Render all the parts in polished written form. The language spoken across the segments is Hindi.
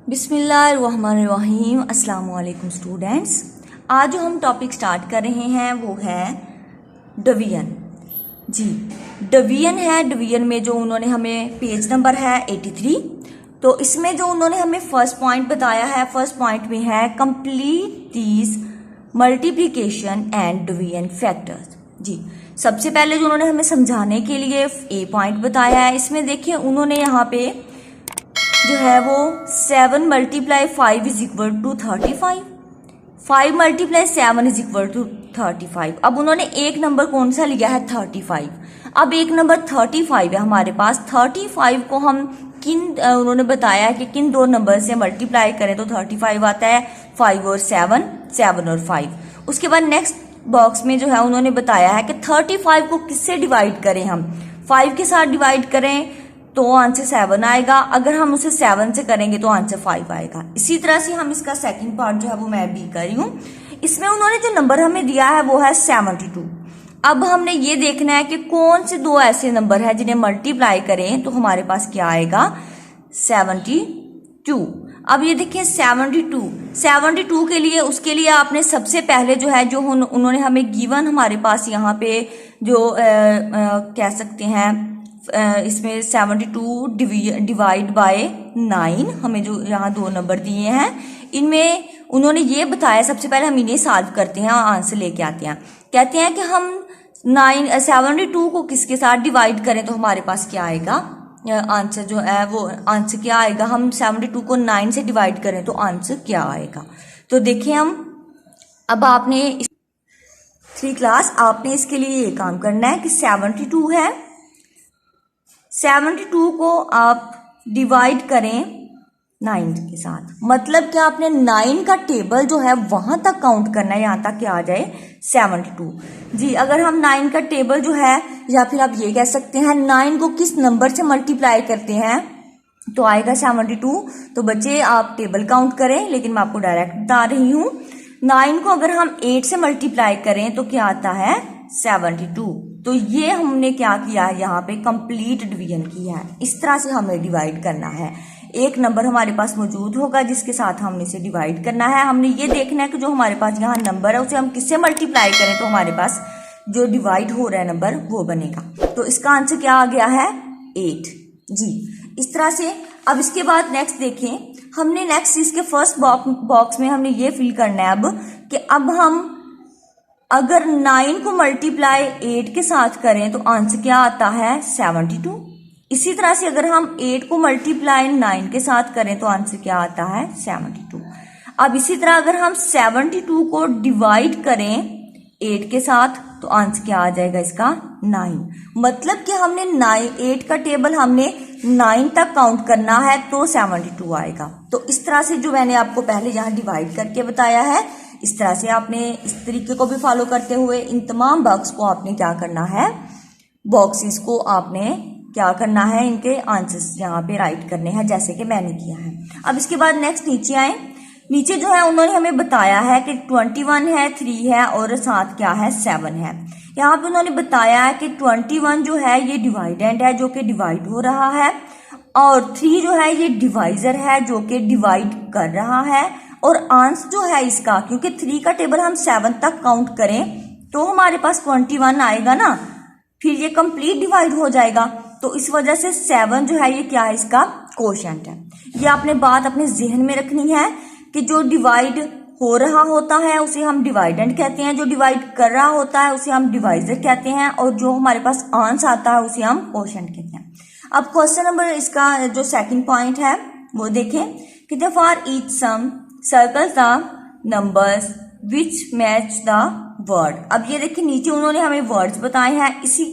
बिस्मिल्लाहिर्रहमानिर्रहीम। अस्सलाम वालेकुम स्टूडेंट्स। आज जो हम टॉपिक स्टार्ट कर रहे हैं वो है डिवीजन। जी, डिवीजन है। डिवीजन में जो उन्होंने हमें पेज नंबर है 83, तो इसमें जो उन्होंने हमें फर्स्ट पॉइंट बताया है, फर्स्ट पॉइंट में है complete these multiplication and division factors. जी, सबसे पहले जो उन्होंने हमें समझाने के लिए ए पॉइंट बताया है, इसमें देखिए उन्होंने यहाँ पे जो है वो 7 multiply 5 is equal to 35, 5 multiply 7 is equal to 35। अब उन्होंने एक नंबर कौन सा लिया है? 35। अब एक नंबर 35 है हमारे पास। 35 को हम उन्होंने बताया है कि किन दो नंबर से मल्टीप्लाई करें तो 35 आता है, 5 और 7, 7 और 5। उसके बाद नेक्स्ट बॉक्स में जो है उन्होंने बताया है कि 35 को किससे डिवाइड करें। हम 5 के साथ डिवाइड करें तो आंसर 7 आएगा, अगर हम उसे 7 से करेंगे तो आंसर 5 आएगा। इसी तरह से हम इसका सेकंड पार्ट जो है वो मैं भी कर रही हूँ। इसमें उन्होंने जो नंबर हमें दिया है वो है 72। अब हमने ये देखना है कि कौन से दो ऐसे नंबर है जिन्हें मल्टीप्लाई करें तो हमारे पास क्या आएगा? 72। अब ये देखिए 72 के लिए, उसके लिए आपने सबसे पहले जो है जो उन्होंने हमें गिवन हमारे पास यहाँ पे जो कह सकते हैं इसमें 72 डिवाइड बाय 9, हमें जो यहाँ दो नंबर दिए हैं इनमें उन्होंने ये बताया, सबसे पहले हम इन्हें सॉल्व करते हैं और आंसर लेके आते हैं। कहते हैं कि हम 72 को किसके साथ डिवाइड करें तो हमारे पास क्या आएगा? आंसर जो है वो आंसर क्या आएगा? हम 72 को 9 से डिवाइड करें तो आंसर क्या आएगा? तो देखिए हम अब आपने 3 क्लास आपने इसके लिए ये काम करना है कि 72 है, 72 को आप डिवाइड करें 9 के साथ। मतलब कि आपने 9 का टेबल जो है वहां तक काउंट करना है, यहां तक कि आ जाए 72। जी, अगर हम 9 का टेबल जो है, या फिर आप ये कह सकते हैं 9 को किस नंबर से मल्टीप्लाई करते हैं तो आएगा 72। तो बच्चे आप टेबल काउंट करें, लेकिन मैं आपको डायरेक्ट बता रही हूं। 9 को अगर हम 8 से मल्टीप्लाई करें तो क्या आता है? 72। तो ये हमने क्या किया है? यहाँ पे कंप्लीट डिवीजन किया है। इस तरह से हमें डिवाइड करना है। एक नंबर हमारे पास मौजूद होगा जिसके साथ हमने इसे डिवाइड करना है। हमने ये देखना है कि जो हमारे पास यहाँ नंबर है उसे हम किससे मल्टीप्लाई करें तो हमारे पास जो डिवाइड हो रहा है नंबर वो बनेगा। तो इसका आंसर क्या आ गया है? 8। जी, इस तरह से। अब इसके बाद नेक्स्ट देखें, हमने नेक्स्ट इसके फर्स्ट बॉक्स में हमने ये फिल करना है अब कि अब हम अगर 9 को मल्टीप्लाई 8 के साथ करें तो आंसर क्या आता है? 72। इसी तरह से अगर हम 8 को मल्टीप्लाई 9 के साथ करें तो आंसर क्या आता है? 72। अब इसी तरह अगर हम 72 को डिवाइड करें 8 के साथ तो आंसर क्या आ जाएगा इसका? 9। मतलब कि हमने 8 का टेबल हमने 9 तक काउंट करना है तो 72 आएगा। तो इस तरह से जो मैंने आपको पहले यहाँ डिवाइड करके बताया है, इस तरह से आपने इस तरीके को भी फॉलो करते हुए इन तमाम बॉक्स को आपने क्या करना है? बॉक्सेस को आपने क्या करना है? इनके आंसर्स यहाँ पे राइट करने हैं जैसे कि मैंने किया है। अब इसके बाद नेक्स्ट नीचे आए। नीचे जो है उन्होंने हमें बताया है कि 21 है, 3 है और साथ क्या है? 7 है। यहाँ पे उन्होंने बताया है कि 21 जो है ये डिवाइडेंड है जो कि डिवाइड हो रहा है, और 3 जो है ये डिवाइजर है जो कि डिवाइड कर रहा है, और आंसर जो है इसका, क्योंकि 3 का टेबल हम 7 तक काउंट करें तो हमारे पास 21 आएगा ना, फिर ये कंप्लीट डिवाइड हो जाएगा। तो इस वजह से 7 जो है ये क्या है? इसका कोशेंट है। ये आपने बात अपने जहन में रखनी है कि जो डिवाइड हो रहा होता है उसे हम डिवाइडेंड कहते हैं, जो डिवाइड कर रहा होता है उसे हम डिवाइजर कहते हैं, और जो हमारे पास आंसर आता है उसे हम कोशेंट कहते हैं। अब क्वेश्चन नंबर इसका जो सेकंड पॉइंट है वो देखें कि for each sum circle the numbers which match the word. अब ये देखिए नीचे उन्होंने हमें वर्ड्स बताए हैं। इसी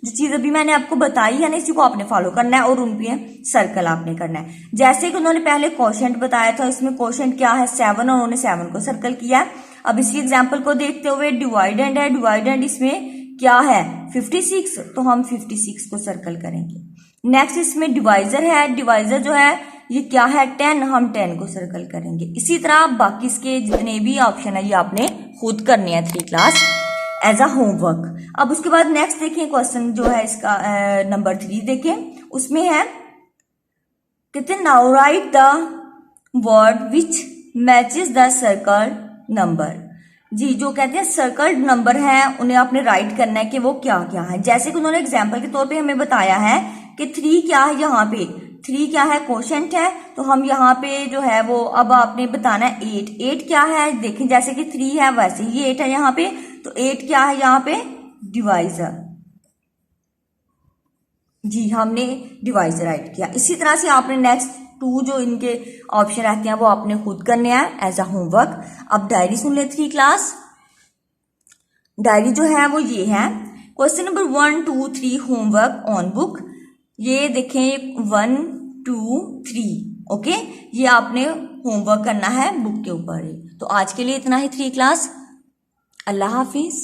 जो चीज अभी मैंने आपको बताई है ना, इसी को आपने फॉलो करना है और उन पे सर्कल आपने करना है। जैसे कि उन्होंने पहले कोशेंट बताया था, इसमें कोशेंट क्या है? 7, और उन्होंने 7 को सर्कल किया है। अब इसी एग्जाम्पल को देखते हुए डिवाइडेंड है, डिवाइडेंड इसमें क्या है? 56, तो हम 56 को सर्कल करेंगे। नेक्स्ट इसमें डिवाइजर है, डिवाइजर जो है ये क्या है? 10, हम 10 को सर्कल करेंगे। इसी तरह बाकी इसके जितने भी ऑप्शन है ये आपने खुद करने हैं 3 क्लास एज अ होमवर्क। अब उसके बाद नेक्स्ट देखें क्वेश्चन जो है इसका नंबर 3 देखें, उसमें है कहते now write the word which matches the circle number. जी, जो कहते हैं सर्कल नंबर है उन्हें आपने राइट करना है कि वो क्या क्या है। जैसे कि उन्होंने एग्जाम्पल के तौर पे हमें बताया है कि 3 क्या है, यहाँ पे 3 क्या है, कोशेंट है, तो हम यहाँ पे जो है वो अब आपने बताना है 8 क्या है। देखें जैसे कि 3 है वैसे ही 8 है यहाँ पे, तो 8 क्या है यहाँ पे, डिवाइजर। जी, हमने डिवाइजर राइट किया। इसी तरह से आपने नेक्स्ट 2 जो इनके ऑप्शन रहते हैं वो आपने खुद करने हैं एज अ होमवर्क। अब डायरी सुन लेते हैं क्लास। डायरी जो है वो ये है, question number 1 2 3 homework on book. ये देखें 1 2 3, ओके, ये आपने होमवर्क करना है बुक के ऊपर ही। तो आज के लिए इतना ही 3 क्लास। अल्लाह हाफिज।